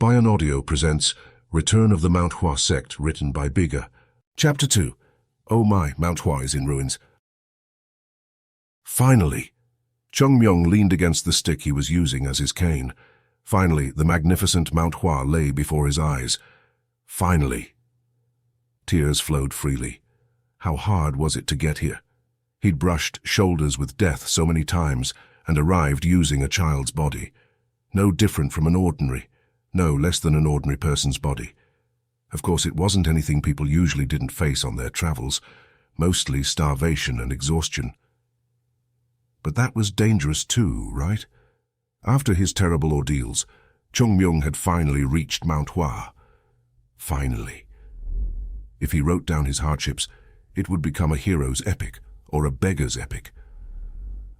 Bayan Audio presents Return of the Mount Hua Sect, written by Bigger. Chapter 2. Oh my, Mount Hua is in ruins. Finally! Chung Myung leaned against the stick he was using as his cane. Finally, the magnificent Mount Hua lay before his eyes. Finally! Tears flowed freely. How hard was it to get here? He'd brushed shoulders with death so many times and arrived using a child's body. No different from an ordinary, no less than an ordinary person's body. Of course, it wasn't anything people usually didn't face on their travels, mostly starvation and exhaustion. But that was dangerous too, right? After his terrible ordeals, Chung Myung had finally reached Mount Hua. Finally. If he wrote down his hardships, it would become a hero's epic, or a beggar's epic.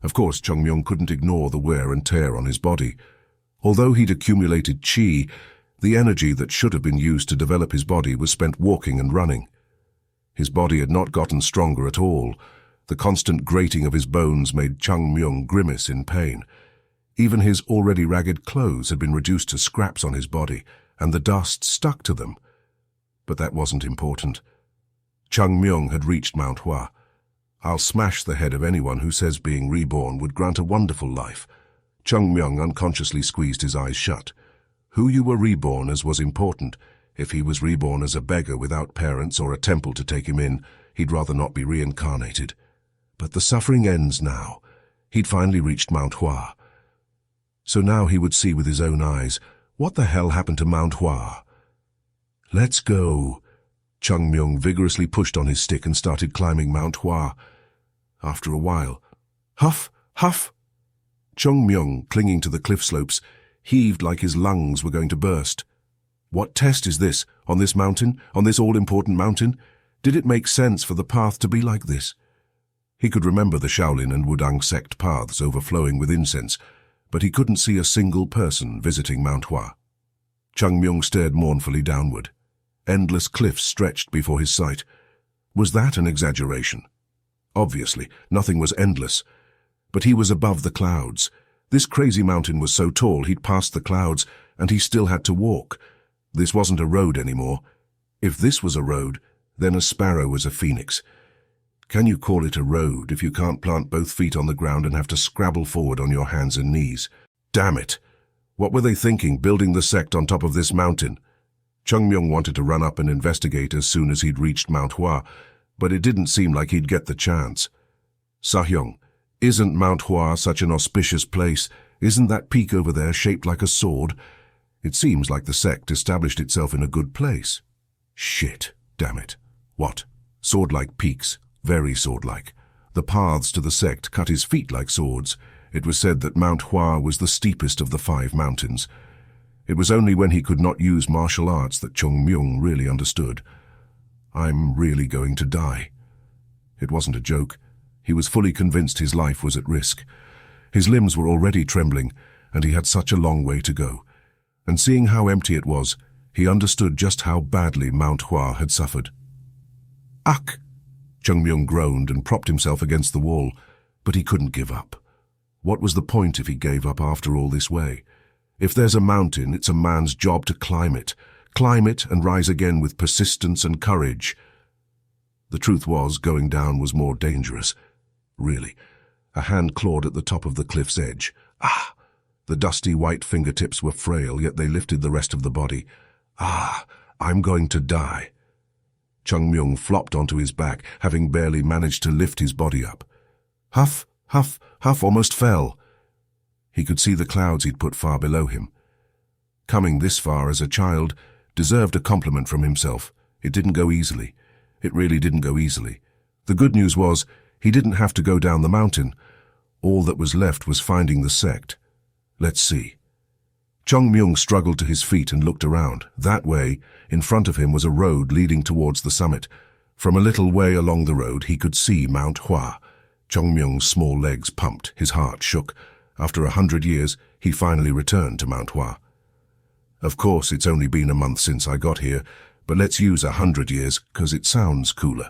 Of course, Chung Myung couldn't ignore the wear and tear on his body. Although he'd accumulated qi, the energy that should have been used to develop his body was spent walking and running. His body had not gotten stronger at all. The constant grating of his bones made Chung Myung grimace in pain. Even his already ragged clothes had been reduced to scraps on his body, and the dust stuck to them. But that wasn't important. Chung Myung had reached Mount Hua. I'll smash the head of anyone who says being reborn would grant a wonderful life. Chung Myung unconsciously squeezed his eyes shut. Who you were reborn as was important. If he was reborn as a beggar without parents or a temple to take him in, he'd rather not be reincarnated. But the suffering ends now. He'd finally reached Mount Hua. So now he would see with his own eyes, what the hell happened to Mount Hua? Let's go. Chung Myung vigorously pushed on his stick and started climbing Mount Hua. After a while, huff, huff. Chung Myung, clinging to the cliff slopes, heaved like his lungs were going to burst. What test is this, on this mountain, on this all-important mountain? Did it make sense for the path to be like this? He could remember the Shaolin and Wudang sect paths overflowing with incense, but he couldn't see a single person visiting Mount Hua. Chung Myung stared mournfully downward. Endless cliffs stretched before his sight. Was that an exaggeration? Obviously, nothing was endless. But he was above the clouds. This crazy mountain was so tall he'd passed the clouds, and he still had to walk. This wasn't a road anymore. If this was a road, then a sparrow was a phoenix. Can you call it a road if you can't plant both feet on the ground and have to scrabble forward on your hands and knees? Damn it! What were they thinking, building the sect on top of this mountain? Chung Myung wanted to run up and investigate as soon as he'd reached Mount Hua, but it didn't seem like he'd get the chance. Sahyong, isn't Mount Hua such an auspicious place? Isn't that peak over there shaped like a sword? It seems like the sect established itself in a good place. Shit, damn it. What? Sword-like peaks, very sword-like. The paths to the sect cut his feet like swords. It was said that Mount Hua was the steepest of the 5 mountains. It was only when he could not use martial arts that Chung Myung really understood. I'm really going to die. It wasn't a joke. He was fully convinced his life was at risk. His limbs were already trembling, and he had such a long way to go. And seeing how empty it was, he understood just how badly Mount Hua had suffered. Ach! Chung Myung groaned and propped himself against the wall, but he couldn't give up. What was the point if he gave up after all this way? If there's a mountain, it's a man's job to climb it and rise again with persistence and courage. The truth was, going down was more dangerous. Really. A hand clawed at the top of the cliff's edge. Ah! The dusty white fingertips were frail, yet they lifted the rest of the body. Ah! I'm going to die. Chung Myung flopped onto his back, having barely managed to lift his body up. Huff, huff, huff, almost fell. He could see the clouds he'd put far below him. Coming this far as a child deserved a compliment from himself. It didn't go easily. It really didn't go easily. The good news was, he didn't have to go down the mountain. All that was left was finding the sect. Let's see. Chung Myung struggled to his feet and looked around. That way, in front of him was a road leading towards the summit. From a little way along the road, he could see Mount Hua. Chung Myung's small legs pumped, his heart shook. After 100 years, he finally returned to Mount Hua. Of course, it's only been a month since I got here, but let's use 100 years, 'cause it sounds cooler.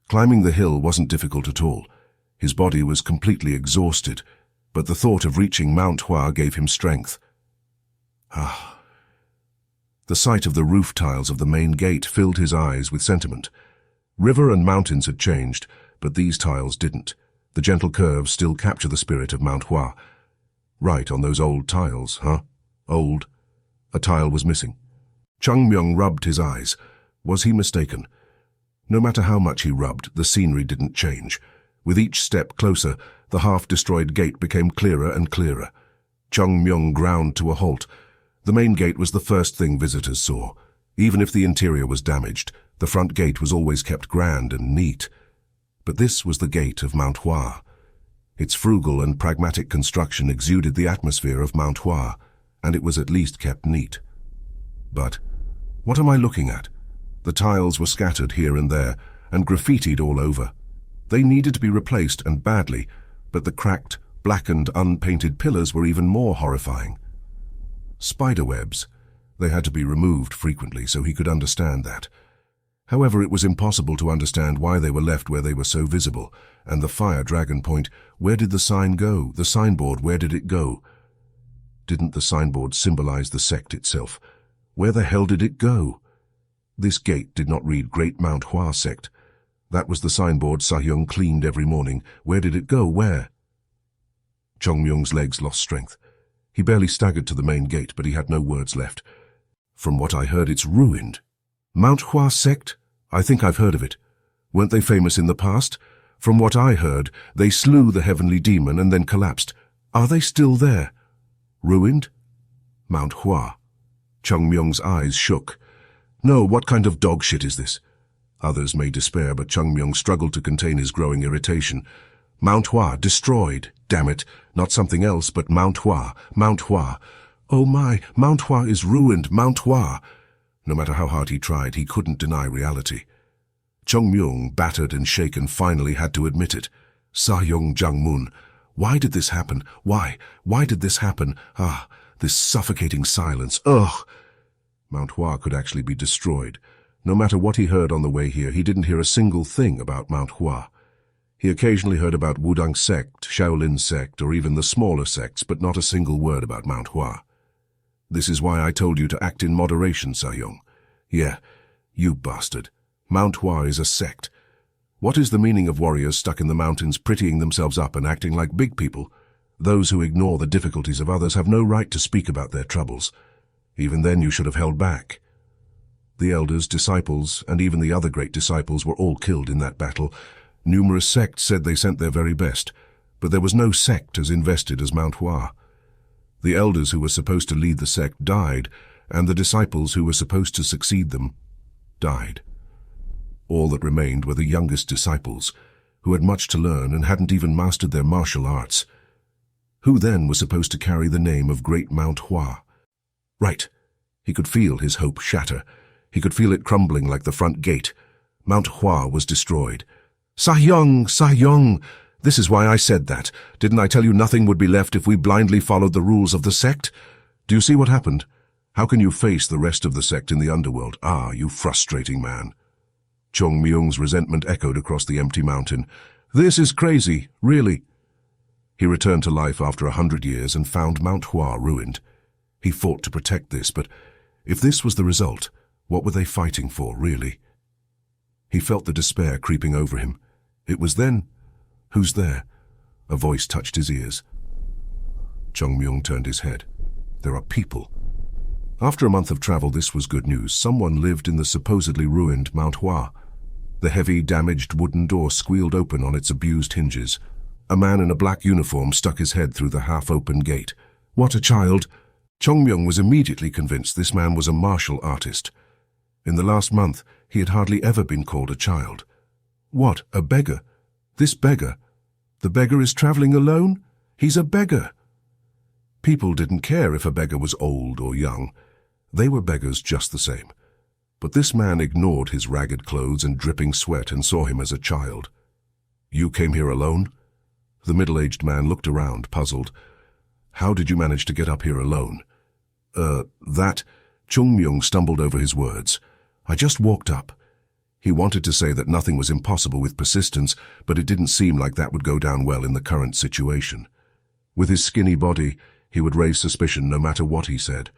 Climbing the hill wasn't difficult at all. His body was completely exhausted, but the thought of reaching Mount Hua gave him strength. Ah, The sight of the roof tiles of the main gate filled his eyes with sentiment. River and mountains had changed, but these tiles didn't. The gentle curves still capture the spirit of Mount Hua. Right on those old tiles, huh? Old. A tile was missing. Chung Myung rubbed his eyes. Was he mistaken? No matter how much he rubbed, the scenery didn't change. With each step closer, the half-destroyed gate became clearer and clearer. Chung Myung ground to a halt. The main gate was the first thing visitors saw. Even if the interior was damaged, the front gate was always kept grand and neat. But this was the gate of Mount Hua. Its frugal and pragmatic construction exuded the atmosphere of Mount Hua, and it was at least kept neat. But what am I looking at? The tiles were scattered here and there, and graffitied all over. They needed to be replaced, and badly, but the cracked, blackened, unpainted pillars were even more horrifying. Spiderwebs. They had to be removed frequently, so he could understand that. However, it was impossible to understand why they were left where they were so visible. And the fire dragon point, where did the sign go? The signboard, where did it go? Didn't the signboard symbolize the sect itself? Where the hell did it go? This gate did not read Great Mount Hua Sect. That was the signboard Sahyung cleaned every morning. Where did it go? Where? Chung Myung's legs lost strength. He barely staggered to the main gate, but he had no words left. From what I heard, it's ruined. Mount Hua Sect? I think I've heard of it. Weren't they famous in the past? From what I heard, they slew the Heavenly Demon and then collapsed. Are they still there? Ruined? Mount Hua. Chung Myung's eyes shook. No, what kind of dog shit is this? Others may despair, but Chung Myung struggled to contain his growing irritation. Mount Hua, destroyed. Damn it, not something else, but Mount Hua, Mount Hua. Oh my, Mount Hua is ruined, Mount Hua. No matter how hard he tried, he couldn't deny reality. Chung Myung, battered and shaken, finally had to admit it. Sahyung Jangmun. Why did this happen? Why? Why did this happen? Ah, this suffocating silence. Ugh! Mount Hua could actually be destroyed. No matter what he heard on the way here, he didn't hear a single thing about Mount Hua. He occasionally heard about Wudang Sect, Shaolin Sect, or even the smaller sects, but not a single word about Mount Hua. This is why I told you to act in moderation, Sahyung. Yeah, you bastard. Mount Hua is a sect. What is the meaning of warriors stuck in the mountains prettying themselves up and acting like big people? Those who ignore the difficulties of others have no right to speak about their troubles. Even then you should have held back. The elders, disciples, and even the other great disciples were all killed in that battle. Numerous sects said they sent their very best, but there was no sect as invested as Mount Hua. The elders who were supposed to lead the sect died, and the disciples who were supposed to succeed them died. All that remained were the youngest disciples, who had much to learn and hadn't even mastered their martial arts. Who then was supposed to carry the name of Great Mount Hua? Right. He could feel his hope shatter. He could feel it crumbling like the front gate. Mount Hua was destroyed. Sahyung! Sahyung! This is why I said that. Didn't I tell you nothing would be left if we blindly followed the rules of the sect? Do you see what happened? How can you face the rest of the sect in the underworld? Ah, you frustrating man. Chung Myung's resentment echoed across the empty mountain. This is crazy, really. He returned to life after 100 years and found Mount Hua ruined. He fought to protect this, but if this was the result, what were they fighting for, really? He felt the despair creeping over him. It was then, who's there? A voice touched his ears. Chung Myung turned his head. There are people. After a month of travel, this was good news. Someone lived in the supposedly ruined Mount Hua. The heavy, damaged wooden door squealed open on its abused hinges. A man in a black uniform stuck his head through the half-open gate. What a child! Chung Myung was immediately convinced this man was a martial artist. In the last month, he had hardly ever been called a child. What, a beggar? This beggar? The beggar is traveling alone? He's a beggar. People didn't care if a beggar was old or young. They were beggars just the same. But this man ignored his ragged clothes and dripping sweat and saw him as a child. You came here alone? The middle-aged man looked around, puzzled. How did you manage to get up here alone? That... Chung Myung stumbled over his words. I just walked up. He wanted to say that nothing was impossible with persistence, but it didn't seem like that would go down well in the current situation. With his skinny body, he would raise suspicion no matter what he said.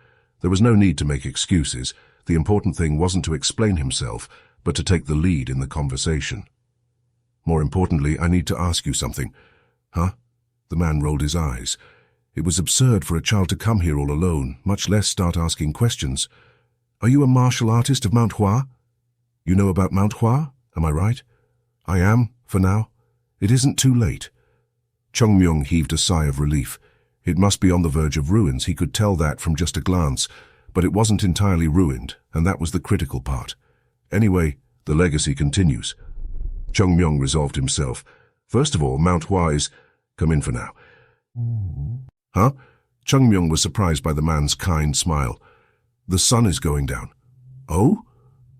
There was no need to make excuses. The important thing wasn't to explain himself, but to take the lead in the conversation. More importantly, I need to ask you something. Huh? The man rolled his eyes. It was absurd for a child to come here all alone, much less start asking questions. Are you a martial artist of Mount Hua? You know about Mount Hua, am I right? I am, for now. It isn't too late. Chung Myung heaved a sigh of relief. It must be on the verge of ruins, he could tell that from just a glance, but it wasn't entirely ruined, and that was the critical part. Anyway, the legacy continues. Chung Myung resolved himself. First of all, Mount Hua is... Come in for now. Huh? Chung Myung was surprised by the man's kind smile. The sun is going down. Oh?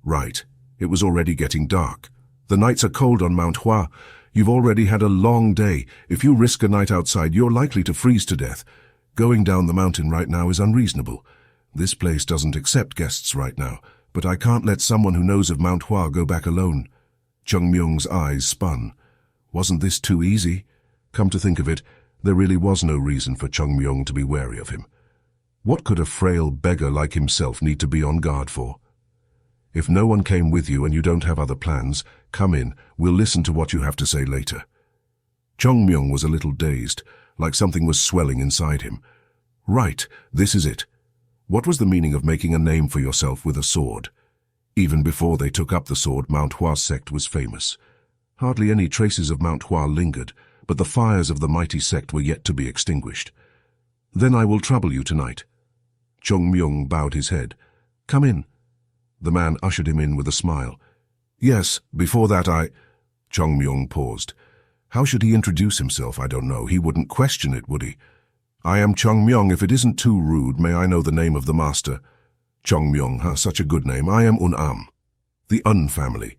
Right. It was already getting dark. The nights are cold on Mount Hua. You've already had a long day. If you risk a night outside, you're likely to freeze to death. Going down the mountain right now is unreasonable. This place doesn't accept guests right now, but I can't let someone who knows of Mount Hua go back alone. Chung Myung's eyes spun. Wasn't this too easy? Come to think of it, there really was no reason for Chung Myung to be wary of him. What could a frail beggar like himself need to be on guard for? If no one came with you and you don't have other plans, come in, we'll listen to what you have to say later. Chung Myung was a little dazed, like something was swelling inside him. Right, this is it. What was the meaning of making a name for yourself with a sword? Even before they took up the sword, Mount Hua Sect was famous. Hardly any traces of Mount Hua lingered, but the fires of the mighty sect were yet to be extinguished. Then I will trouble you tonight. Chung Myung bowed his head. Come in. The man ushered him in with a smile. Yes, before that Chung Myung paused. How should he introduce himself? I don't know. He wouldn't question it, would he? I am Chung Myung. If it isn't too rude, may I know the name of the master? Chung Myung, huh? Such a good name. I am Un. The Un family.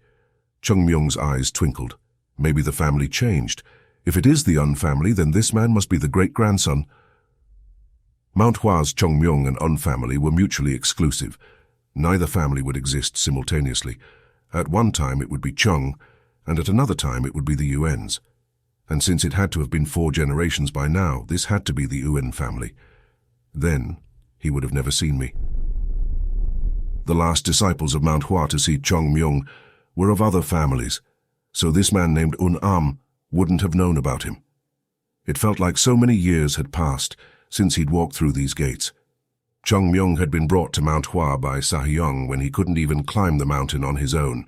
Chung Myung's eyes twinkled. Maybe the family changed. If it is the Un family, then this man must be the great-grandson. Mount Hua's Chung Myung and Un family were mutually exclusive. Neither family would exist simultaneously. At one time it would be Chung, and at another time it would be the Yuans. And since it had to have been 4 generations by now, this had to be the Yuan family. Then he would have never seen me. The last disciples of Mount Hua to see Chung Myung were of other families, so this man named Un wouldn't have known about him. It felt like so many years had passed since he'd walked through these gates. Chung Myung had been brought to Mount Hua by Sahyong when he couldn't even climb the mountain on his own,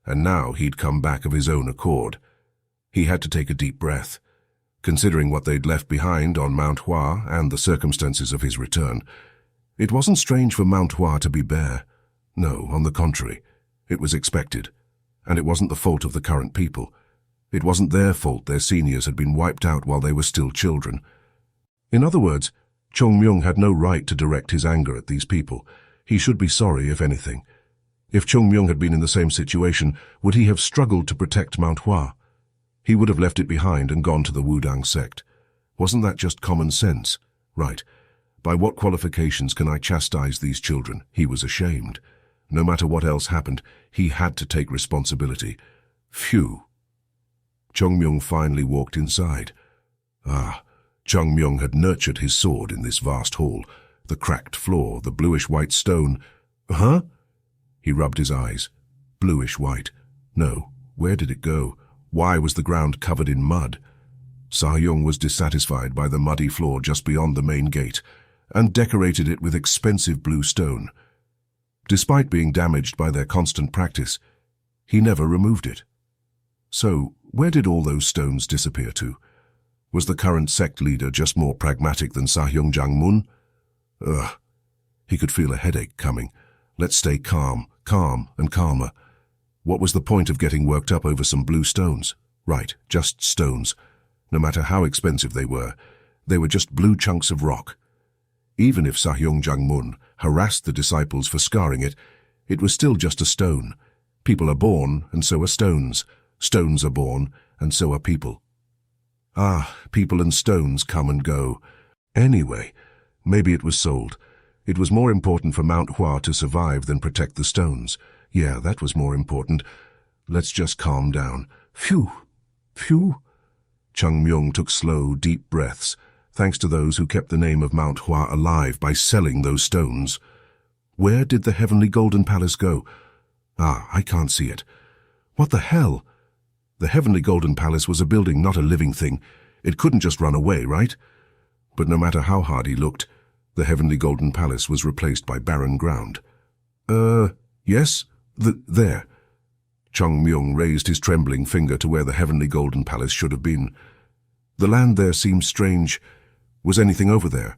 and now he'd come back of his own accord. He had to take a deep breath. Considering what they'd left behind on Mount Hua and the circumstances of his return, it wasn't strange for Mount Hua to be bare. No, on the contrary, it was expected, and it wasn't the fault of the current people. It wasn't their fault their seniors had been wiped out while they were still children. In other words, Chung Myung had no right to direct his anger at these people. He should be sorry, if anything. If Chung Myung had been in the same situation, would he have struggled to protect Mount Hua? He would have left it behind and gone to the Wudang sect. Wasn't that just common sense? Right. By what qualifications can I chastise these children? He was ashamed. No matter what else happened, he had to take responsibility. Phew. Chung Myung finally walked inside. Chung Myung had nurtured his sword in this vast hall. The cracked floor, the bluish-white stone. Huh? He rubbed his eyes. Bluish-white. No, where did it go? Why was the ground covered in mud? Sahyong was dissatisfied by the muddy floor just beyond the main gate, and decorated it with expensive blue stone. Despite being damaged by their constant practice, he never removed it. So, where did all those stones disappear to? Was the current sect leader just more pragmatic than Sahyong Jangmun? Ugh. He could feel a headache coming. Let's stay calm, and calmer. What was the point of getting worked up over some blue stones? Right, just stones. No matter how expensive they were just blue chunks of rock. Even if Sahyong Jangmun harassed the disciples for scarring it, it was still just a stone. People are born, and so are stones. Stones are born, and so are people. People and stones come and go. Anyway, maybe it was sold. It was more important for Mount Hua to survive than protect the stones. Yeah, that was more important. Let's just calm down. Phew! Phew! Chung Myung took slow, deep breaths, thanks to those who kept the name of Mount Hua alive by selling those stones. Where did the Heavenly Golden Palace go? Ah, I can't see it. What the hell? The Heavenly Golden Palace was a building, not a living thing. It couldn't just run away, right? But no matter how hard he looked, the Heavenly Golden Palace was replaced by barren ground. Yes? There. Chung Myung raised his trembling finger to where the Heavenly Golden Palace should have been. The land there seemed strange. Was anything over there?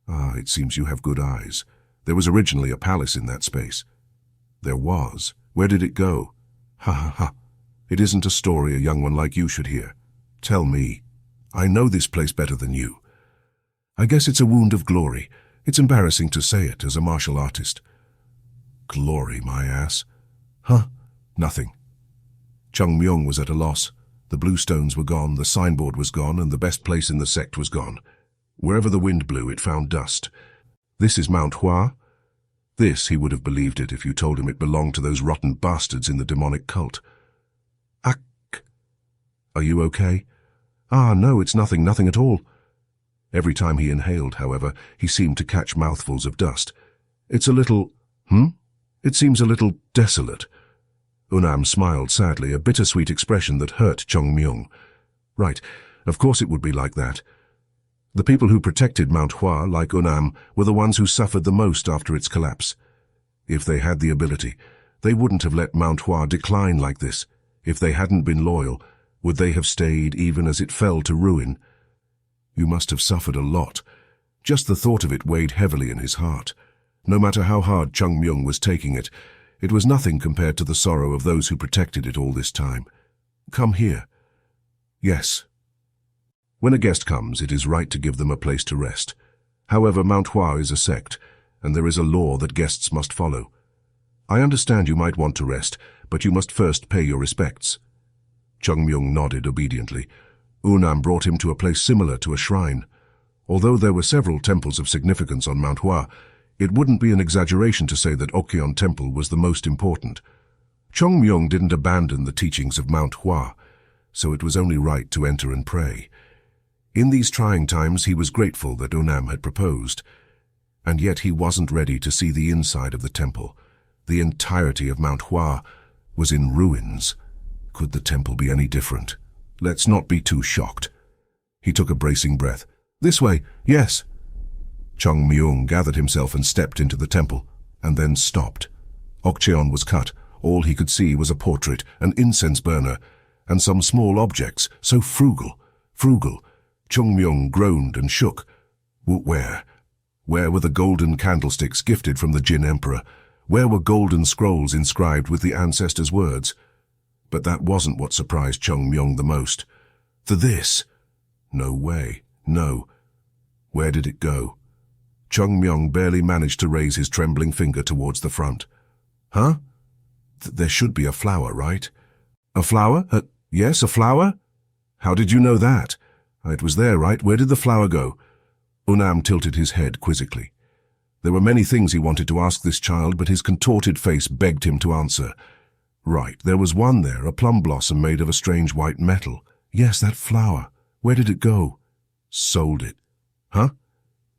Ah, it seems you have good eyes. There was originally a palace in that space. There was. Where did it go? Ha ha ha. It isn't a story a young one like you should hear. Tell me. I know this place better than you. I guess it's a wound of glory. It's embarrassing to say it as a martial artist. Glory, my ass. Huh? Nothing. Chung Myung was at a loss. The blue stones were gone, the signboard was gone, and the best place in the sect was gone. Wherever the wind blew, it found dust. This is Mount Hua? This, he would have believed it if you told him it belonged to those rotten bastards in the demonic cult. Ack. Are you okay? Ah, no, it's nothing at all. Every time he inhaled, however, he seemed to catch mouthfuls of dust. It's a little... It seems a little desolate. Unam smiled sadly, a bittersweet expression that hurt Chung Myung. Right, of course it would be like that. The people who protected Mount Hua, like Unam, were the ones who suffered the most after its collapse. If they had the ability, they wouldn't have let Mount Hua decline like this. If they hadn't been loyal, would they have stayed even as it fell to ruin? You must have suffered a lot. Just the thought of it weighed heavily in his heart. No matter how hard Chung Myung was taking it, it was nothing compared to the sorrow of those who protected it all this time. Come here. Yes. When a guest comes, it is right to give them a place to rest. However, Mount Hua is a sect, and there is a law that guests must follow. I understand you might want to rest, but you must first pay your respects. Chung Myung nodded obediently. Unam brought him to a place similar to a shrine. Although there were several temples of significance on Mount Hua, it wouldn't be an exaggeration to say that Okyeon Temple was the most important. Chung Myung didn't abandon the teachings of Mount Hua, so it was only right to enter and pray. In these trying times, he was grateful that Unam had proposed, and yet he wasn't ready to see the inside of the temple. The entirety of Mount Hua was in ruins. Could the temple be any different? Let's not be too shocked. He took a bracing breath. This way, yes. Chung Myung gathered himself and stepped into the temple, and then stopped. Okcheon was cut. All he could see was a portrait, an incense burner, and some small objects, so frugal. Chung Myung groaned and shook. Where? Where were the golden candlesticks gifted from the Jin Emperor? Where were golden scrolls inscribed with the ancestors' words? But that wasn't what surprised Chung Myung the most. This? No way. No. Where did it go? Chung Myung barely managed to raise his trembling finger towards the front. Huh? There should be a flower, right? A flower? Yes, a flower? How did you know that? It was there, right? Where did the flower go? Unam tilted his head quizzically. There were many things he wanted to ask this child, but his contorted face begged him to answer. Right, there was one there, a plum blossom made of a strange white metal. Yes, that flower. Where did it go? Sold it. Huh?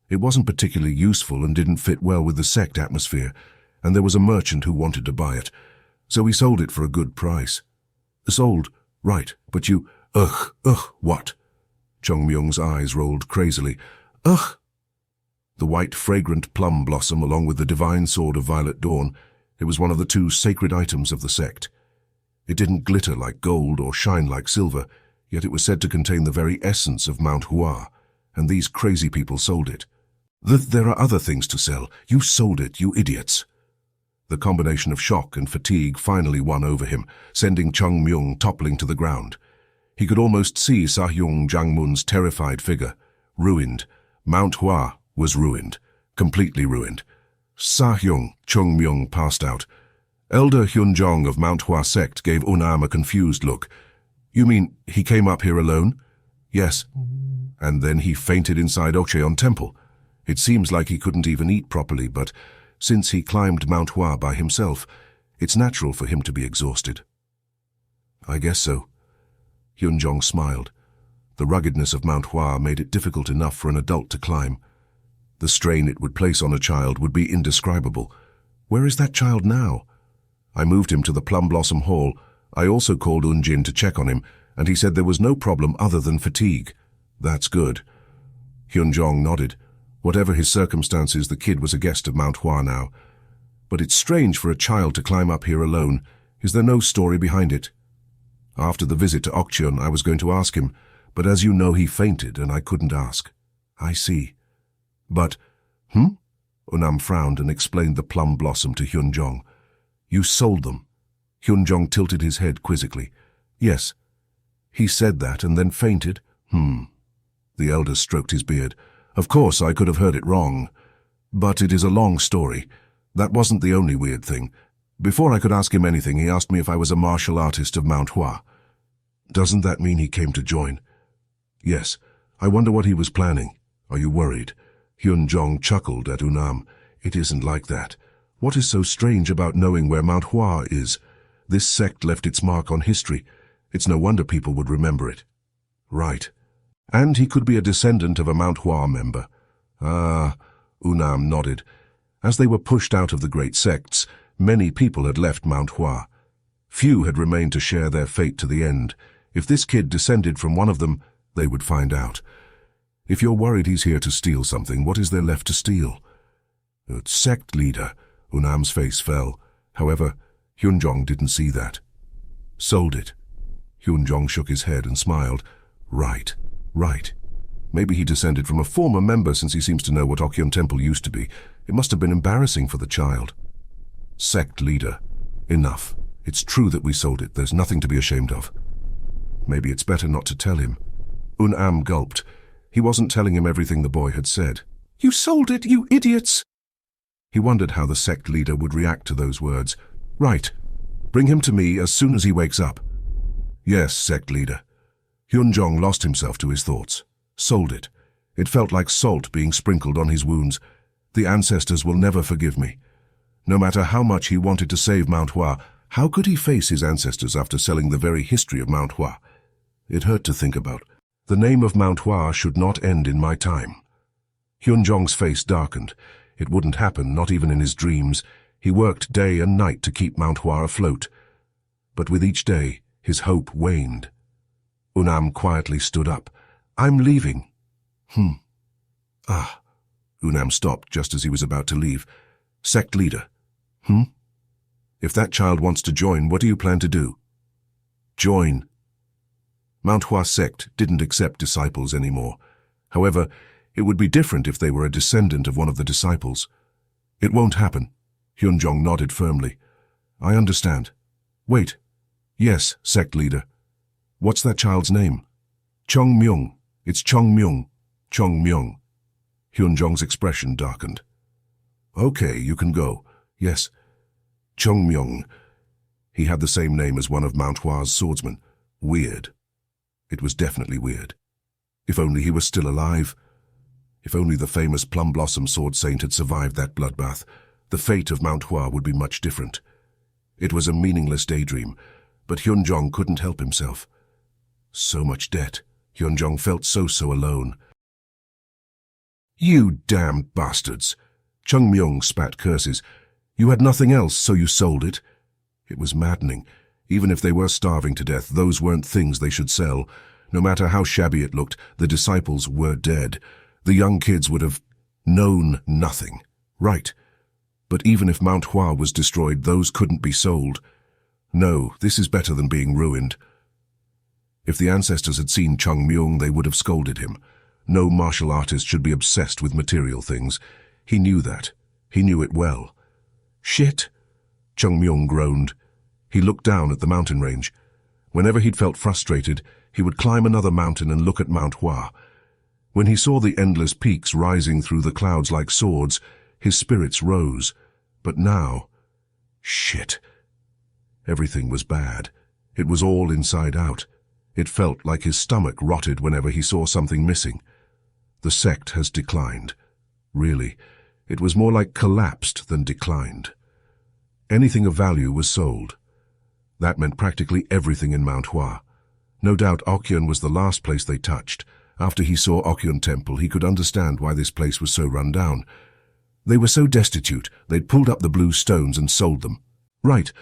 It wasn't particularly useful and didn't fit well with the sect atmosphere, and there was a merchant who wanted to buy it. So he sold it for a good price. Sold? Right, but you... what? Chung Myung's eyes rolled crazily. The white, fragrant plum blossom along with the divine sword of Violet Dawn, it was one of the two sacred items of the sect. It didn't glitter like gold or shine like silver, yet it was said to contain the very essence of Mount Hua, and these crazy people sold it. There are other things to sell. You sold it, you idiots. The combination of shock and fatigue finally won over him, sending Chung Myung toppling to the ground. He could almost see Sahyung Jangmun's terrified figure. Ruined. Mount Hua was ruined. Completely ruined. Sahyung, Chung Myung passed out. Elder Hyunjong of Mount Hua Sect gave Unam a confused look. You mean he came up here alone? Yes. And then he fainted inside Okcheon Temple. It seems like he couldn't even eat properly, but since he climbed Mount Hua by himself, it's natural for him to be exhausted. I guess so. Hyunjong smiled. The ruggedness of Mount Hua made it difficult enough for an adult to climb. The strain it would place on a child would be indescribable. Where is that child now? I moved him to the Plum Blossom Hall. I also called Unjin to check on him, and he said there was no problem other than fatigue. That's good. Hyunjong nodded. Whatever his circumstances, the kid was a guest of Mount Hua now. But it's strange for a child to climb up here alone. Is there no story behind it? After the visit to Okcheon, I was going to ask him, but as you know, he fainted and I couldn't ask. I see. But, Unam frowned and explained the plum blossom to Hyunjong. You sold them. Hyunjong tilted his head quizzically. Yes. He said that and then fainted? The elder stroked his beard. Of course, I could have heard it wrong. But it is a long story. That wasn't the only weird thing. Before I could ask him anything, he asked me if I was a martial artist of Mount Hua. Doesn't that mean he came to join? Yes. I wonder what he was planning. Are you worried? Hyunjong chuckled at Unam. It isn't like that. What is so strange about knowing where Mount Hua is? This sect left its mark on history. It's no wonder people would remember it. Right. And he could be a descendant of a Mount Hua member. Ah, Unam nodded. As they were pushed out of the great sects, many people had left Mount Hua. Few had remained to share their fate to the end. If this kid descended from one of them, they would find out. If you're worried he's here to steal something, what is there left to steal? Sect leader. Unam's face fell. However, Hyunjong didn't see that. Sold it. Hyunjong shook his head and smiled. Right. Maybe he descended from a former member since he seems to know what Okyeon Temple used to be. It must have been embarrassing for the child. Sect leader. Enough. It's true that we sold it. There's nothing to be ashamed of. Maybe it's better not to tell him. Unam gulped. He wasn't telling him everything the boy had said. You sold it, you idiots! He wondered how the sect leader would react to those words. Right. Bring him to me as soon as he wakes up. Yes, sect leader. Hyunjong lost himself to his thoughts. Sold it. It felt like salt being sprinkled on his wounds. The ancestors will never forgive me. No matter how much he wanted to save Mount Hua, how could he face his ancestors after selling the very history of Mount Hua? It hurt to think about. The name of Mount Hua should not end in my time. Hyunjong's face darkened. It wouldn't happen, not even in his dreams. He worked day and night to keep Mount Hua afloat. But with each day, his hope waned. Unam quietly stood up. I'm leaving. Unam stopped just as he was about to leave. Sect leader. If that child wants to join, what do you plan to do? Join. Mount Hua Sect didn't accept disciples anymore. However, it would be different if they were a descendant of one of the disciples. It won't happen. Hyunjong nodded firmly. I understand. Wait. Yes, sect leader. What's that child's name? Chung Myung. It's Chung Myung. Chung Myung. Hyunjong's expression darkened. Okay, you can go. Yes. Chung Myung. He had the same name as one of Mount Hua's swordsmen. Weird. It was definitely weird. If only he was still alive. If only the famous Plum Blossom Sword Saint had survived that bloodbath, the fate of Mount Hua would be much different. It was a meaningless daydream, but Hyunjong couldn't help himself. So much debt. Hyunjong felt so alone. You damned bastards! Chung Myung spat curses. You had nothing else, so you sold it? It was maddening. Even if they were starving to death, those weren't things they should sell. No matter how shabby it looked, the disciples were dead. The young kids would have known nothing. Right. But even if Mount Hua was destroyed, those couldn't be sold. No, this is better than being ruined. If the ancestors had seen Chung Myung, they would have scolded him. No martial artist should be obsessed with material things. He knew that. He knew it well. Shit! Chung Myung groaned. He looked down at the mountain range. Whenever he'd felt frustrated, he would climb another mountain and look at Mount Hua. When he saw the endless peaks rising through the clouds like swords, his spirits rose. But now... Shit! Everything was bad. It was all inside out. It felt like his stomach rotted whenever he saw something missing. The sect has declined. Really, it was more like collapsed than declined. Anything of value was sold. That meant practically everything in Mount Hua. No doubt Okyeon was the last place they touched. After he saw Okyeon Temple, he could understand why this place was so run down. They were so destitute, they'd pulled up the blue stones and sold them. Right,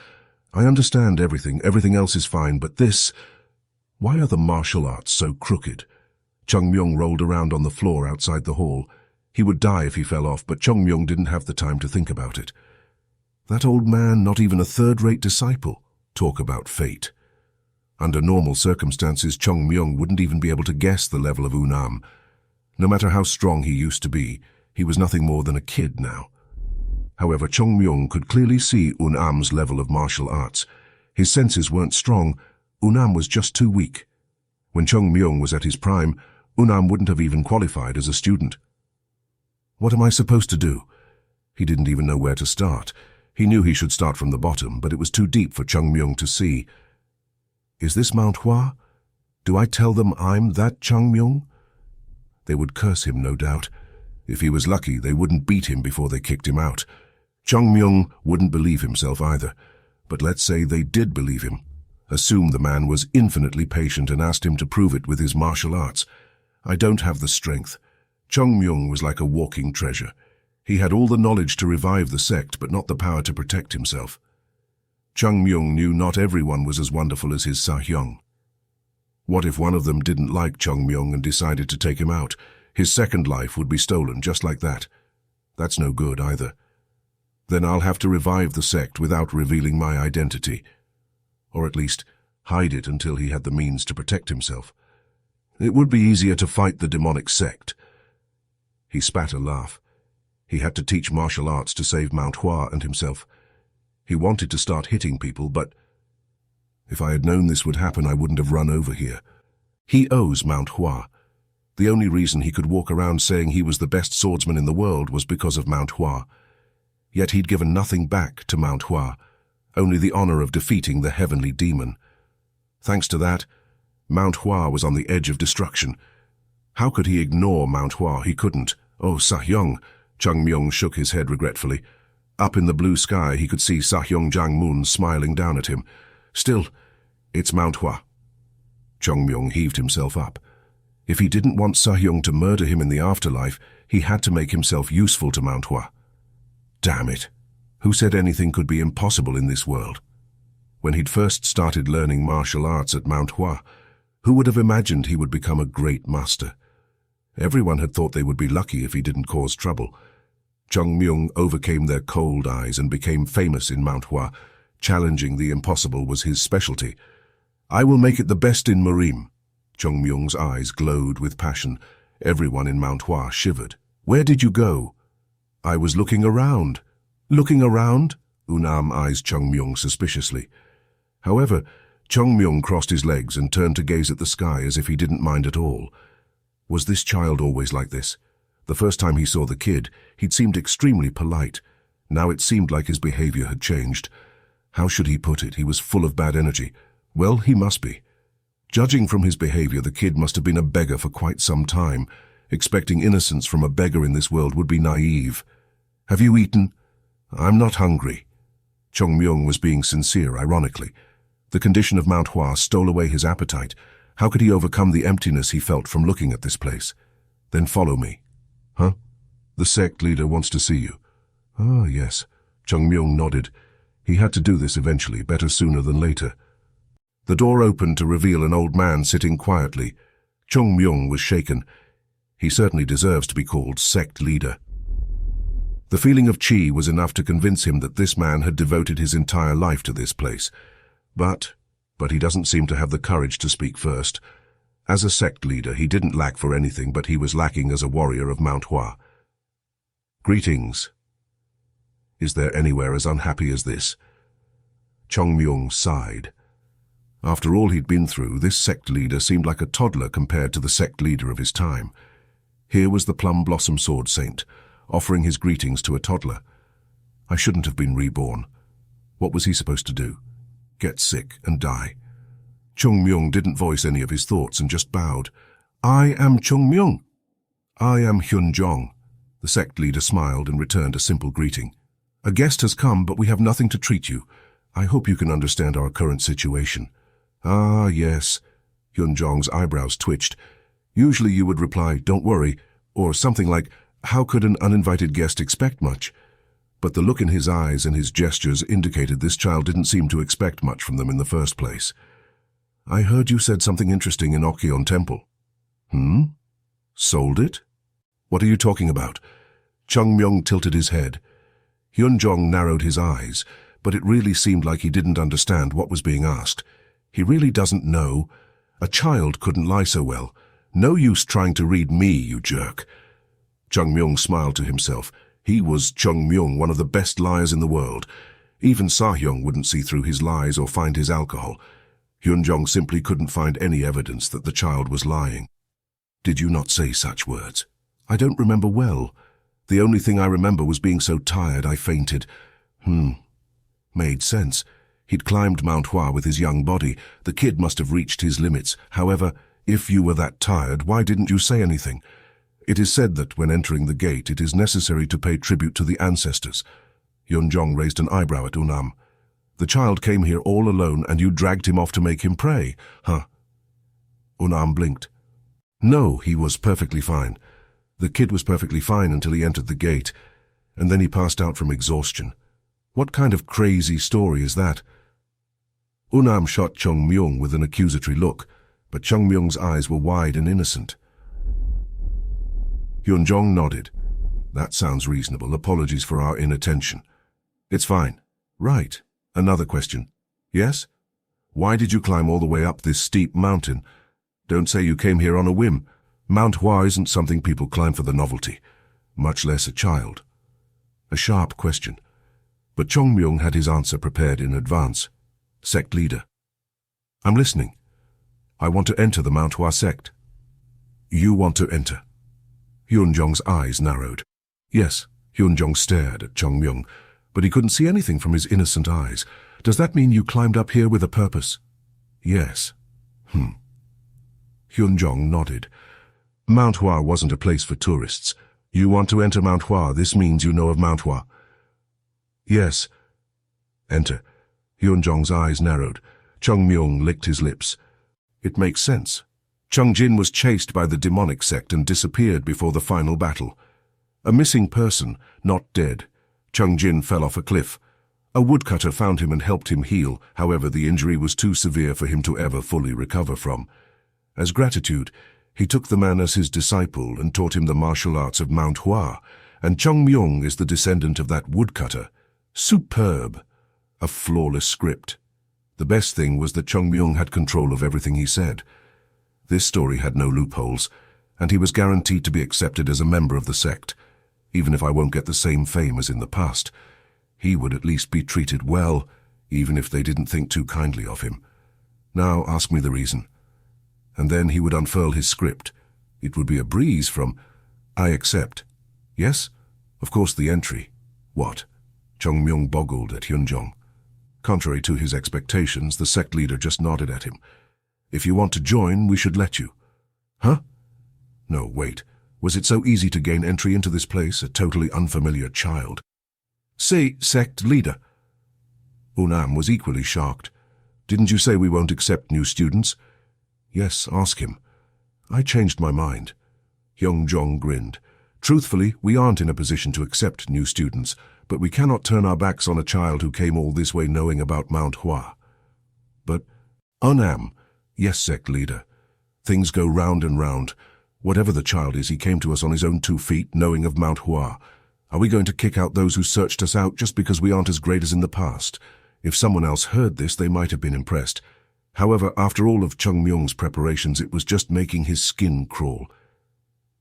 I understand everything else is fine, but this… Why are the martial arts so crooked? Chung Myung rolled around on the floor outside the hall. He would die if he fell off, but Chung Myung didn't have the time to think about it. That old man, not even a third-rate disciple. Talk about fate. Under normal circumstances, Chung Myung wouldn't even be able to guess the level of Unam. No matter how strong he used to be, he was nothing more than a kid now. However, Chung Myung could clearly see Unam's level of martial arts. His senses weren't strong. Unam was just too weak. When Chung Myung was at his prime, Unam wouldn't have even qualified as a student. What am I supposed to do? He didn't even know where to start. He knew he should start from the bottom, but it was too deep for Chung Myung to see. Is this Mount Hua? Do I tell them I'm that Chung Myung? They would curse him, no doubt. If he was lucky, they wouldn't beat him before they kicked him out. Chung Myung wouldn't believe himself either. But let's say they did believe him. Assume the man was infinitely patient and asked him to prove it with his martial arts. I don't have the strength. Chung Myung was like a walking treasure. He had all the knowledge to revive the sect, but not the power to protect himself. Chung Myung knew not everyone was as wonderful as his Sa-hyung. What if one of them didn't like Chung Myung and decided to take him out? His second life would be stolen just like that. That's no good either. Then I'll have to revive the sect without revealing my identity. Or at least hide it until he had the means to protect himself. It would be easier to fight the demonic sect. He spat a laugh. He had to teach martial arts to save Mount Hua and himself. He wanted to start hitting people, but if I had known this would happen, I wouldn't have run over here. He owes Mount Hua. The only reason he could walk around saying he was the best swordsman in the world was because of Mount Hua. Yet he'd given nothing back to Mount Hua, only the honor of defeating the Heavenly Demon. Thanks to that, Mount Hua was on the edge of destruction. How could he ignore Mount Hua? He couldn't. Oh, Sa-hyung! Chung Myung shook his head regretfully. Up in the blue sky, he could see Sa-hyung Jang-moon smiling down at him. Still, it's Mount Hua. Chung Myung heaved himself up. If he didn't want Sa-hyung to murder him in the afterlife, he had to make himself useful to Mount Hua. Damn it! Who said anything could be impossible in this world? When he'd first started learning martial arts at Mount Hua, who would have imagined he would become a great master? Everyone had thought they would be lucky if he didn't cause trouble. Chung Myung overcame their cold eyes and became famous in Mount Hua. Challenging the impossible was his specialty. I will make it the best in Marim. Chung Myung's eyes glowed with passion. Everyone in Mount Hua shivered. Where did you go? I was looking around. Looking around? Unam eyes Chung Myung suspiciously. However, Chung Myung crossed his legs and turned to gaze at the sky as if he didn't mind at all. Was this child always like this? The first time he saw the kid, he'd seemed extremely polite. Now it seemed like his behavior had changed. How should he put it? He was full of bad energy. Well, he must be. Judging from his behavior, the kid must have been a beggar for quite some time. Expecting innocence from a beggar in this world would be naive. Have you eaten? I'm not hungry. Chung Myung was being sincere, ironically. The condition of Mount Hua stole away his appetite. How could he overcome the emptiness he felt from looking at this place? Then follow me. Huh? The sect leader wants to see you. Ah, yes. Chung Myung nodded. He had to do this eventually, better sooner than later. The door opened to reveal an old man sitting quietly. Chung Myung was shaken. He certainly deserves to be called sect leader. The feeling of chi was enough to convince him that this man had devoted his entire life to this place. But he doesn't seem to have the courage to speak first. As a sect leader, he didn't lack for anything, but he was lacking as a warrior of Mount Hua. Greetings. Is there anywhere as unhappy as this? Chung Myung sighed. After all he'd been through, this sect leader seemed like a toddler compared to the sect leader of his time. Here was the Plum Blossom Sword Saint, offering his greetings to a toddler. I shouldn't have been reborn. What was he supposed to do? Get sick and die? Chung Myung didn't voice any of his thoughts and just bowed. I am Chung Myung. I am Hyun Jong. The sect leader smiled and returned a simple greeting. A guest has come, but we have nothing to treat you. I hope you can understand our current situation. Ah, yes. Hyun Jong's eyebrows twitched. Usually you would reply, don't worry, or something like, How could an uninvited guest expect much? But the look in his eyes and his gestures indicated this child didn't seem to expect much from them in the first place. I heard you said something interesting in Okyeon Temple. Sold it? What are you talking about? Chung Myung tilted his head. Hyun-jong narrowed his eyes, but it really seemed like he didn't understand what was being asked. He really doesn't know. A child couldn't lie so well. No use trying to read me, you jerk. Chung Myung smiled to himself. He was Chung Myung, one of the best liars in the world. Even Sa-hyung wouldn't see through his lies or find his alcohol. Hyun-jong simply couldn't find any evidence that the child was lying. Did you not say such words? I don't remember well. The only thing I remember was being so tired I fainted. Made sense. He'd climbed Mount Hua with his young body. The kid must have reached his limits. However, if you were that tired, why didn't you say anything? It is said that when entering the gate, it is necessary to pay tribute to the ancestors. Hyun-jong raised an eyebrow at Unam. The child came here all alone and you dragged him off to make him pray, huh? Unam blinked. No, he was perfectly fine. The kid was perfectly fine until he entered the gate, and then he passed out from exhaustion. What kind of crazy story is that? Unam shot Chung Myung with an accusatory look, but Chung Myung's eyes were wide and innocent. Hyun-jong nodded. That sounds reasonable. Apologies for our inattention. It's fine. Right. Another question. Yes? Why did you climb all the way up this steep mountain? Don't say you came here on a whim. Mount Hua isn't something people climb for the novelty, much less a child. A sharp question. But Chung Myung had his answer prepared in advance. Sect leader. I'm listening. I want to enter the Mount Hua Sect. You want to enter? Hyun-jong's eyes narrowed. Yes, Hyun-jong stared at Chung Myung, but he couldn't see anything from his innocent eyes. Does that mean you climbed up here with a purpose? Yes. Hyun-jong nodded. Mount Hua wasn't a place for tourists. You want to enter Mount Hua, this means you know of Mount Hua. Yes. Enter. Hyun-jong's eyes narrowed. Chung Myung licked his lips. It makes sense. Chung Jin was chased by the demonic sect and disappeared before the final battle. A missing person, not dead. Chung Jin fell off a cliff. A woodcutter found him and helped him heal, however the injury was too severe for him to ever fully recover from. As gratitude, he took the man as his disciple and taught him the martial arts of Mount Hua, and Chung Myung is the descendant of that woodcutter. Superb! A flawless script. The best thing was that Chung Myung had control of everything he said. This story had no loopholes, and he was guaranteed to be accepted as a member of the sect. Even if I won't get the same fame as in the past, he would at least be treated well, even if they didn't think too kindly of him. Now ask me the reason. And then he would unfurl his script. It would be a breeze from, I accept. Yes? Of course the entry. What? Chung Myung boggled at Hyun-jong. Contrary to his expectations, the sect leader just nodded at him. If you want to join, we should let you. Huh? No, wait. Was it so easy to gain entry into this place, a totally unfamiliar child? Say, sect leader. Unam was equally shocked. Didn't you say we won't accept new students? Yes, ask him. I changed my mind. Hyun-jong grinned. Truthfully, we aren't in a position to accept new students, but we cannot turn our backs on a child who came all this way knowing about Mount Hua. But, Unam, yes, sect leader. Things go round and round. Whatever the child is, he came to us on his own 2 feet, knowing of Mount Hua. Are we going to kick out those who searched us out just because we aren't as great as in the past? If someone else heard this, they might have been impressed. However, after all of Chung Myung's preparations, it was just making his skin crawl.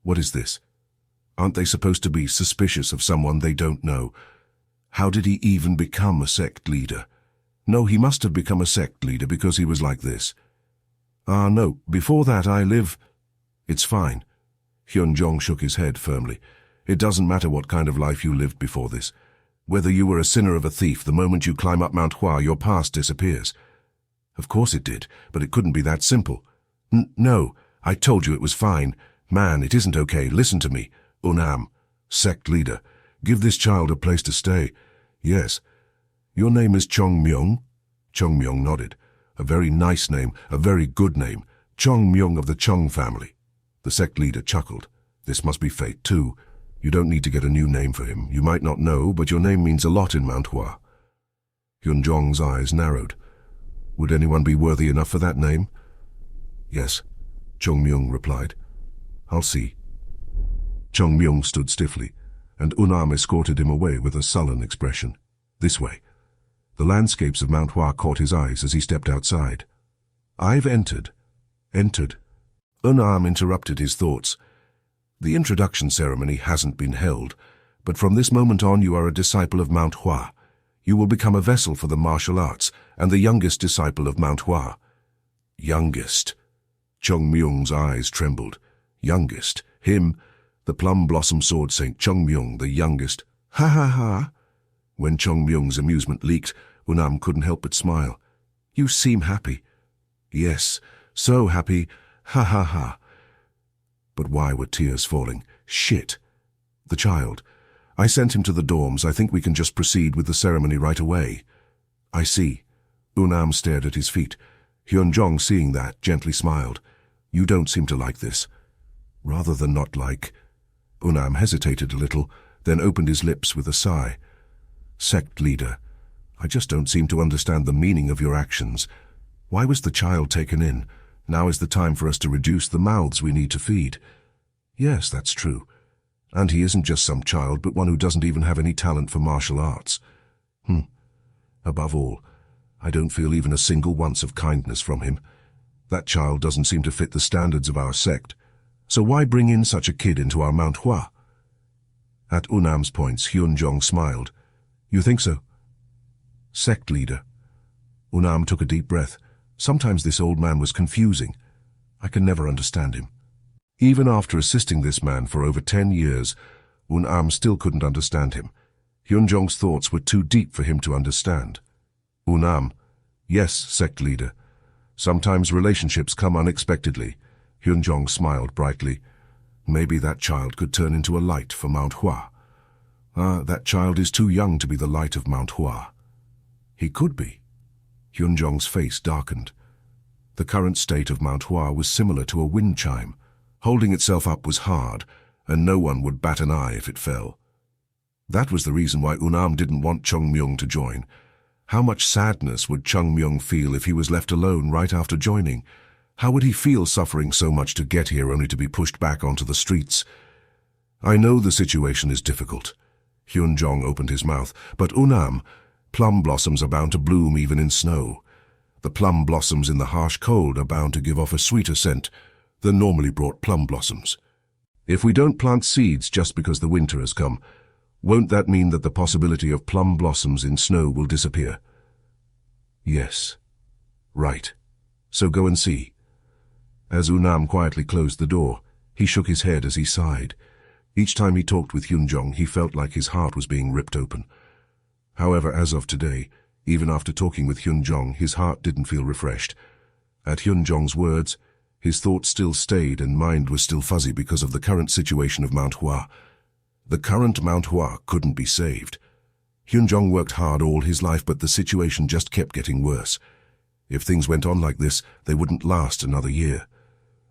What is this? Aren't they supposed to be suspicious of someone they don't know? How did he even become a sect leader? No, he must have become a sect leader because he was like this. No, before that I live... It's fine. Hyun-jong shook his head firmly. It doesn't matter what kind of life you lived before this. Whether you were a sinner or a thief, the moment you climb up Mount Hua, your past disappears. Of course it did, but it couldn't be that simple. No, I told you it was fine. Man, it isn't okay. Listen to me. Unam, sect leader, give this child a place to stay. Yes. Your name is Chung Myung? Chung Myung nodded. A very nice name, a very good name. Chung Myung of the Chung family. The sect leader chuckled. This must be fate too. You don't need to get a new name for him. You might not know, but your name means a lot in Mount Hua. Hyun-jong's eyes narrowed. Would anyone be worthy enough for that name? Yes, Chung Myung replied. I'll see. Chung Myung stood stiffly, and Unam escorted him away with a sullen expression. This way. The landscapes of Mount Hua caught his eyes as he stepped outside. I've entered. Entered. Unam interrupted his thoughts. The introduction ceremony hasn't been held, but from this moment on you are a disciple of Mount Hua. You will become a vessel for the martial arts, and the youngest disciple of Mount Hua. Youngest. Chung Myung's eyes trembled. Youngest. Him, the Plum Blossom Sword Saint, Chung Myung, the youngest. Ha ha ha. When Chung Myung's amusement leaked, Unam couldn't help but smile. You seem happy. Yes, so happy. Ha ha ha. But why were tears falling? Shit. The child. I sent him to the dorms. I think we can just proceed with the ceremony right away. I see. Unam stared at his feet. Hyun-jong, seeing that, gently smiled. You don't seem to like this. Rather than not like. Unam hesitated a little, then opened his lips with a sigh. Sect leader, I just don't seem to understand the meaning of your actions. Why was the child taken in? Now is the time for us to reduce the mouths we need to feed. Yes, that's true. And he isn't just some child, but one who doesn't even have any talent for martial arts. Above all, I don't feel even a single ounce of kindness from him. That child doesn't seem to fit the standards of our sect. So why bring in such a kid into our Mount Hua? At Unam's points, Hyun-jong smiled. You think so? Sect leader. Unam took a deep breath. Sometimes this old man was confusing. I can never understand him. Even after assisting this man for over 10 years, Unam still couldn't understand him. Hyun-jong's thoughts were too deep for him to understand. Unam. Yes, sect leader. Sometimes relationships come unexpectedly. Hyun-jong smiled brightly. Maybe that child could turn into a light for Mount Hua. That child is too young to be the light of Mount Hua. He could be. Hyun-jong's face darkened. The current state of Mount Hua was similar to a wind chime. Holding itself up was hard, and no one would bat an eye if it fell. That was the reason why Unam didn't want Chung Myung to join. How much sadness would Chung Myung feel if he was left alone right after joining? How would he feel suffering so much to get here only to be pushed back onto the streets? I know the situation is difficult. Hyun-jong opened his mouth. But Unam, plum blossoms are bound to bloom even in snow. The plum blossoms in the harsh cold are bound to give off a sweeter scent than normally brought plum blossoms. If we don't plant seeds just because the winter has come, won't that mean that the possibility of plum blossoms in snow will disappear? Yes. Right. So go and see. As Unam quietly closed the door, he shook his head as he sighed. Each time he talked with Hyun-jong, he felt like his heart was being ripped open. However, as of today, even after talking with Hyun-jong, his heart didn't feel refreshed. At Hyun-jong's words, his thoughts still stayed and mind was still fuzzy because of the current situation of Mount Hua. The current Mount Hua couldn't be saved. Hyun-jong worked hard all his life, but the situation just kept getting worse. If things went on like this, they wouldn't last another year.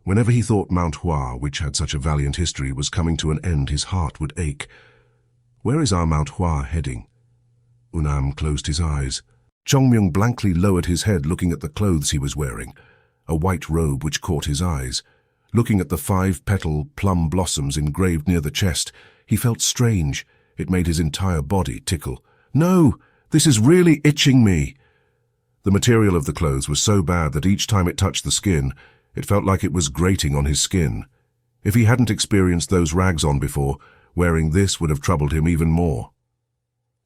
Whenever he thought Mount Hua, which had such a valiant history, was coming to an end, his heart would ache. Where is our Mount Hua heading? Unam closed his eyes. Chung Myung blankly lowered his head, looking at the clothes he was wearing, a white robe which caught his eyes. Looking at the 5-petal plum blossoms engraved near the chest, he felt strange. It made his entire body tickle. No, this is really itching me. The material of the clothes was so bad that each time it touched the skin, it felt like it was grating on his skin. If he hadn't experienced those rags on before, wearing this would have troubled him even more.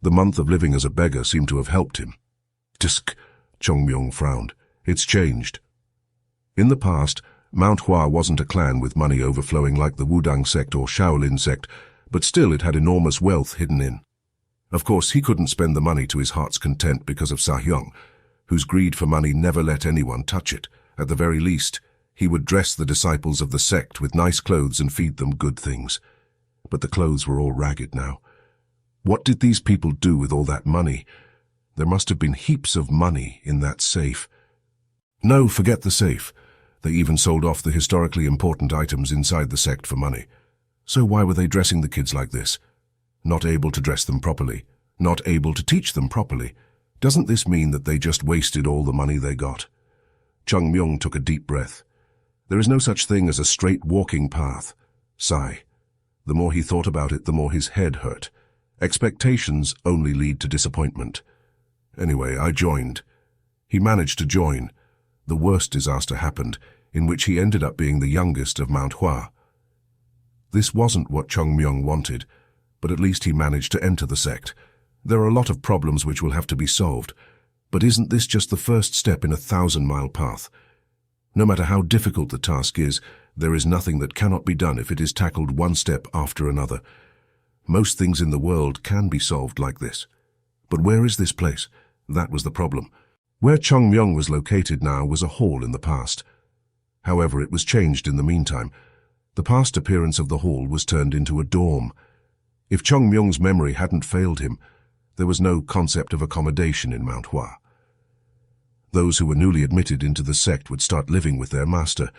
The month of living as a beggar seemed to have helped him. Tsk, Chung Myung frowned. It's changed. In the past, Mount Hua wasn't a clan with money overflowing like the Wudang sect or Shaolin sect, but still it had enormous wealth hidden in. Of course, he couldn't spend the money to his heart's content because of Sa-hyung, whose greed for money never let anyone touch it. At the very least, he would dress the disciples of the sect with nice clothes and feed them good things. But the clothes were all ragged now. What did these people do with all that money? There must have been heaps of money in that safe. No, forget the safe. They even sold off the historically important items inside the sect for money. So why were they dressing the kids like this? Not able to dress them properly, not able to teach them properly. Doesn't this mean that they just wasted all the money they got? Chung Myung took a deep breath. There is no such thing as a straight walking path. Sigh. The more he thought about it, the more his head hurt. Expectations only lead to disappointment. Anyway, I joined. He managed to join. The worst disaster happened, in which he ended up being the youngest of Mount Hua. This wasn't what Chung Myung wanted, but at least he managed to enter the sect. There are a lot of problems which will have to be solved, but isn't this just the first step in a 1,000-mile path? No matter how difficult the task is, there is nothing that cannot be done if it is tackled one step after another. Most things in the world can be solved like this. But where is this place? That was the problem. Where Chung Myung was located now was a hall in the past. However, it was changed in the meantime. The past appearance of the hall was turned into a dorm. If Chung Myung's memory hadn't failed him, there was no concept of accommodation in Mount Hua. Those who were newly admitted into the sect would start living with their master.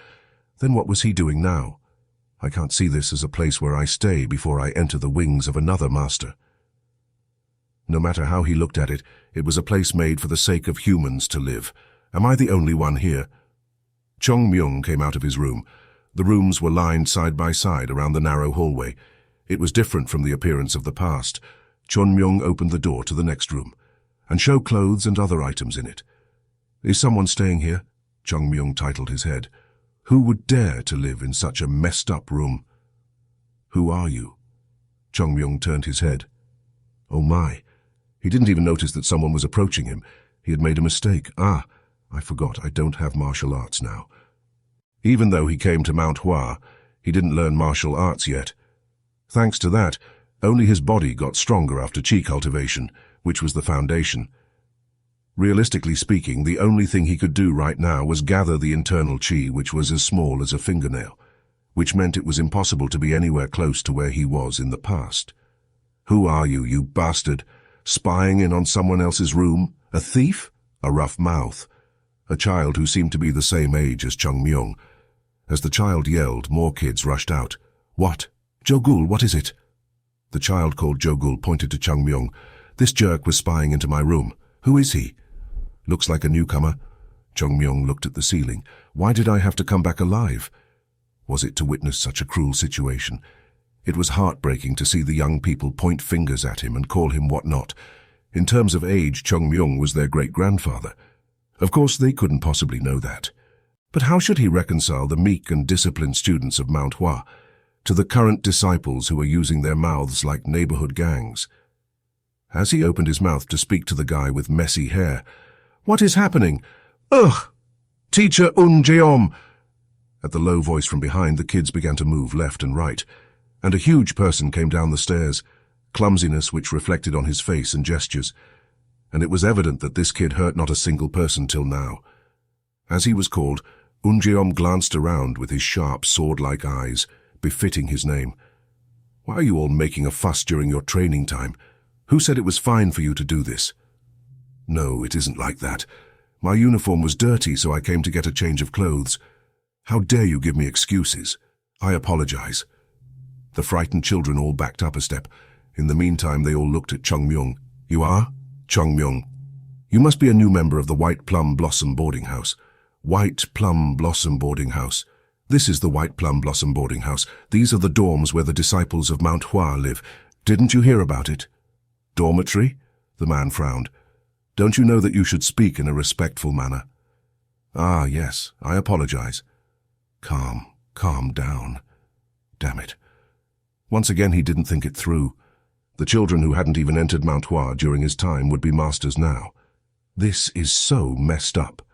Then what was he doing now? I can't see this as a place where I stay before I enter the wings of another master. No matter how he looked at it, it was a place made for the sake of humans to live. Am I the only one here? Chung Myung came out of his room. The rooms were lined side by side around the narrow hallway. It was different from the appearance of the past. Chung Myung opened the door to the next room, and showed clothes and other items in it. Is someone staying here? Chung Myung titled his head. Who would dare to live in such a messed-up room? Who are you? Chung Myung turned his head. Oh my. He didn't even notice that someone was approaching him. He had made a mistake. I forgot, I don't have martial arts now. Even though he came to Mount Hua, he didn't learn martial arts yet. Thanks to that, only his body got stronger after chi cultivation, which was the foundation. Realistically speaking, the only thing he could do right now was gather the internal chi, which was as small as a fingernail, which meant it was impossible to be anywhere close to where he was in the past. Who are you, you bastard? Spying in on someone else's room? A thief? A rough mouth. A child who seemed to be the same age as Chung Myung. As the child yelled, more kids rushed out. What? Jogul, what is it? The child called Jogul pointed to Chung Myung. This jerk was spying into my room. Who is he? Looks like a newcomer. Chung Myung looked at the ceiling. Why did I have to come back alive? Was it to witness such a cruel situation? It was heartbreaking to see the young people point fingers at him and call him what not. In terms of age, Chung Myung was their great-grandfather. Of course, they couldn't possibly know that. But how should he reconcile the meek and disciplined students of Mount Hua to the current disciples who are using their mouths like neighborhood gangs? As he opened his mouth to speak to the guy with messy hair, "What is happening? Ugh! Teacher Jeom!" At the low voice from behind, the kids began to move left and right, and a huge person came down the stairs, clumsiness which reflected on his face and gestures, and it was evident that this kid hurt not a single person till now. As he was called, Jeom glanced around with his sharp, sword-like eyes, befitting his name. Why are you all making a fuss during your training time? Who said it was fine for you to do this? No, it isn't like that. My uniform was dirty, so I came to get a change of clothes. How dare you give me excuses? I apologize. The frightened children all backed up a step. In the meantime, they all looked at Chung Myung. You are? Chung Myung. You must be a new member of the White Plum Blossom Boarding House. White Plum Blossom Boarding House. This is the White Plum Blossom Boarding House. These are the dorms where the disciples of Mount Hua live. Didn't you hear about it? Dormitory? The man frowned. Don't you know that you should speak in a respectful manner? Ah, yes, I apologize. Calm down. Damn it. Once again, he didn't think it through. The children who hadn't even entered Mount Hua during his time would be masters now. This is so messed up.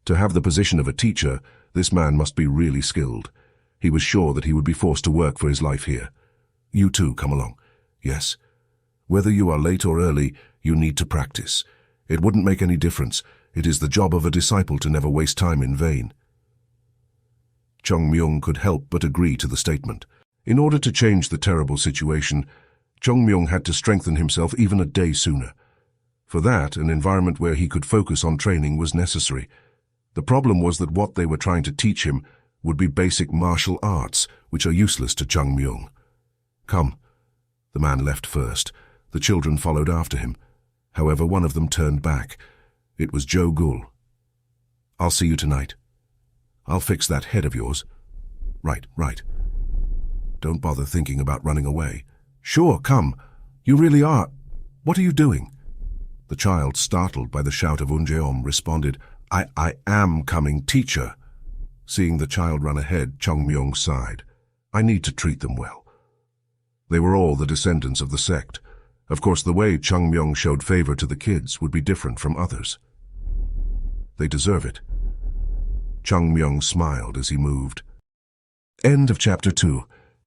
To have the position of a teacher, this man must be really skilled. He was sure that he would be forced to work for his life here. You too, come along. Yes. Whether you are late or early, you need to practice. It wouldn't make any difference. It is the job of a disciple to never waste time in vain. Chung Myung could help but agree to the statement. In order to change the terrible situation, Chung Myung had to strengthen himself even a day sooner. For that, an environment where he could focus on training was necessary. The problem was that what they were trying to teach him would be basic martial arts, which are useless to Chung Myung. Come. The man left first. The children followed after him. However, one of them turned back. It was Joe Gul. I'll see you tonight. I'll fix that head of yours. Right. Don't bother thinking about running away. Sure, come. You really are. What are you doing? The child, startled by the shout of Unjeom, responded, I am coming, teacher. Seeing the child run ahead, Chung Myung sighed. I need to treat them well. They were all the descendants of the sect. Of course, the way Chung Myung showed favor to the kids would be different from others. They deserve it. Chung Myung smiled as he moved. End of chapter 2.